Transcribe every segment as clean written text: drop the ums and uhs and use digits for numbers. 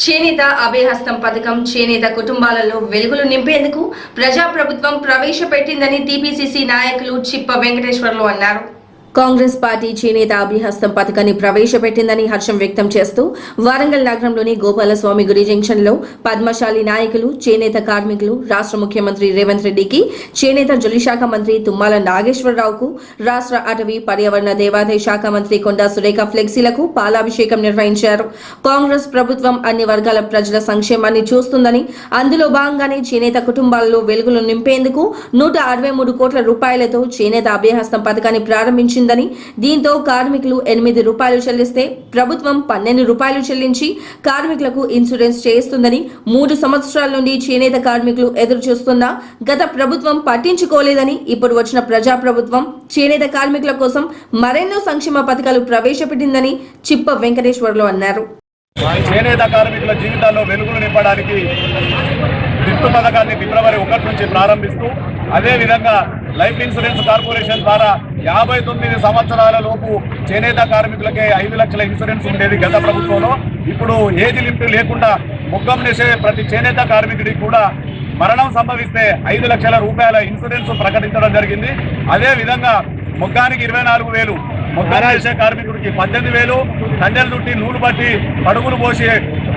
చేనేత అభయహస్తం పథకం చేనేత కుటుంబాలలో వెలుగులు నింపేందుకు ప్రజాప్రభుత్వం ప్రవేశపెట్టిందని టీపీసీసీ నాయకులు చిప్ప వెంకటేశ్వర్లు అన్నారు. కాంగ్రెస్ పార్టీ చేనేత అభయహస్తం పథకాన్ని ప్రవేశపెట్టిందని హర్షం వ్యక్తం చేస్తూ వరంగల్ నగరంలోని గోపాలస్వామి గుడి జంక్షన్ లో పద్మశాలి నాయకులు, చేనేత కార్మికులు, రాష్ట్ర ముఖ్యమంత్రి రేవంత్ రెడ్డికి, చేనేత జొలిశాఖ మంత్రి తుమ్మల నాగేశ్వరరావుకు, రాష్ట్ర అటవీ పర్యావరణ దేవాదాయ శాఖ మంత్రి కొండా సురేఖ ఫ్లెక్సీలకు పాలాభిషేకం నిర్వహించారు. కాంగ్రెస్ ప్రభుత్వం అన్ని వర్గాల ప్రజల సంక్షేమాన్ని చూస్తుందని, అందులో భాగంగానే చేనేత కుటుంబాలలో వెలుగులు నింపేందుకు 163 కోట్ల రూపాయలతో చేనేత అభయహస్తం పథకాన్ని ప్రారంభించింది. దీంతో కార్మికులు 8 రూపాయలు చెల్లిస్తే ప్రభుత్వం 12 రూపాయలు చెల్లించి కార్మికులకు ఇన్సూరెన్స్ చేస్తుందని 3 సంవత్సరాల నుండి చేనేత కార్మికులు ఎదురు చూస్తున్నా గత ప్రభుత్వం పట్టించుకోలేదని, ఇప్పుడు వచ్చిన ప్రజా ప్రభుత్వం చేనేత కార్మికుల కోసం మరెన్నో సంక్షేమ పథకాలు ప్రవేశపెట్టిందని చిప్ప వెంకటేశ్వర్లు అన్నారు. చేనేత కార్మికుల జీవితాల్లో వెలుగులు నింపడానికి గిఫ్ట్ పథకాన్ని ఫిబ్రవరి 1 నుంచి ప్రారంభిస్తూ, అదేవిధంగా లైఫ్ ఇన్సూరెన్స్ కార్పొరేషన్ ద్వారా 59 సంవత్సరాల లోపు చేనేత కార్మికులకే 5 లక్షల ఇన్సూరెన్స్ ఉండేది గత ప్రభుత్వంలో. ఇప్పుడు ఏజ్ లిమిట్ లేకుండా ముగ్గం నేసే ప్రతి చేనేత కార్మికుడికి కూడా మరణం సంభవిస్తే 5 లక్షల రూపాయల ఇన్సూరెన్స్ ప్రకటించడం జరిగింది. అదేవిధంగా ముగ్గానికి 24,000, ముగ్గం నేసే కార్మికుడికి 18,000, కండెలు చుట్టి నూలు బట్టి పడుగులు పోసి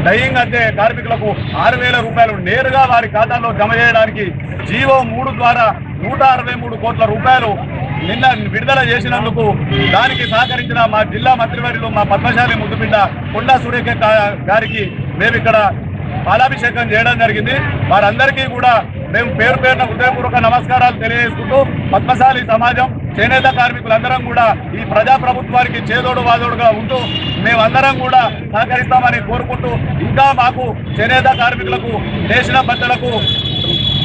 డయింగ్ అంతే కార్మికులకు 6,000 రూపాయలు నేరుగా వారి ఖాతాలో జమ చేయడానికి జీవో 3 ద్వారా 163 కోట్ల రూపాయలు నిన్న విడుదల చేసినందుకు దానికి సహకరించిన మా జిల్లా మంత్రివర్యులు, మా పద్మశాలి ముద్దుబిడ్డ కొండా సురేఖ గారికి మేము ఇక్కడ పాలాభిషేకం చేయడం జరిగింది. వారందరికీ కూడా మేము పేరు పేరున హృదయపూర్వక నమస్కారాలు తెలియజేసుకుంటూ, పద్మశాలి సమాజం, చేనేత కార్మికులందరం కూడా ఈ ప్రజాప్రభుత్వానికి చేదోడు వాదోడుగా ఉంటూ మేమందరం కూడా సహకరిస్తామని కోరుకుంటూ, ఇంకా మాకు చేనేత కార్మికులకు నేసిన బట్టలకు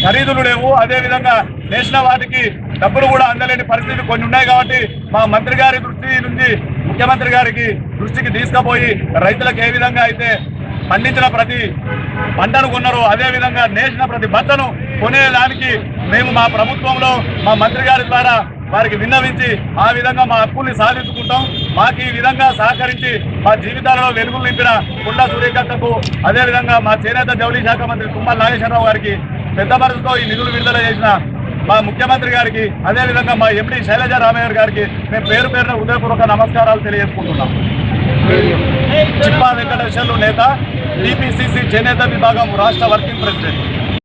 ఖరీదులు లేవు, అదేవిధంగా నేసిన వాటికి డబ్బులు కూడా అందలేని పరిస్థితులు కొన్ని ఉన్నాయి. కాబట్టి మా మంత్రి గారి దృష్టి నుంచి ముఖ్యమంత్రి గారికి దృష్టికి తీసుకుపోయి రైతులకు ఏ విధంగా అయితే పండించిన ప్రతి పంటను కొన్నారో అదేవిధంగా నేసిన ప్రతి బట్టను కొనేదానికి మేము మా ప్రభుత్వంలో మా మంత్రి గారి ద్వారా వారికి విన్నవించి ఆ విధంగా మా హక్కుల్ని సాధించుకుంటాం. మాకు ఈ విధంగా సహకరించి మా జీవితాలలో వెలుగులు నింపిన కొండా సురేఖకు, అదేవిధంగా మా చేనేత జౌళి శాఖ మంత్రి తుమ్మల నాగేశ్వరరావు గారికి, పెద్ద మనసుతో ఈ నిధులు విడుదల చేసిన మా ముఖ్యమంత్రి గారికి, అదేవిధంగా మా ఎండి శైలజ రామయ్య గారికి మేము పేరు పేరున హృదయపూర్వక నమస్కారాలు తెలియజేసుకుంటున్నాం. చిప్పా వెంకటేశ్వర్లు నేత, టీపీసీసీ చేనేత విభాగం రాష్ట్ర వర్కింగ్ ప్రెసిడెంట్.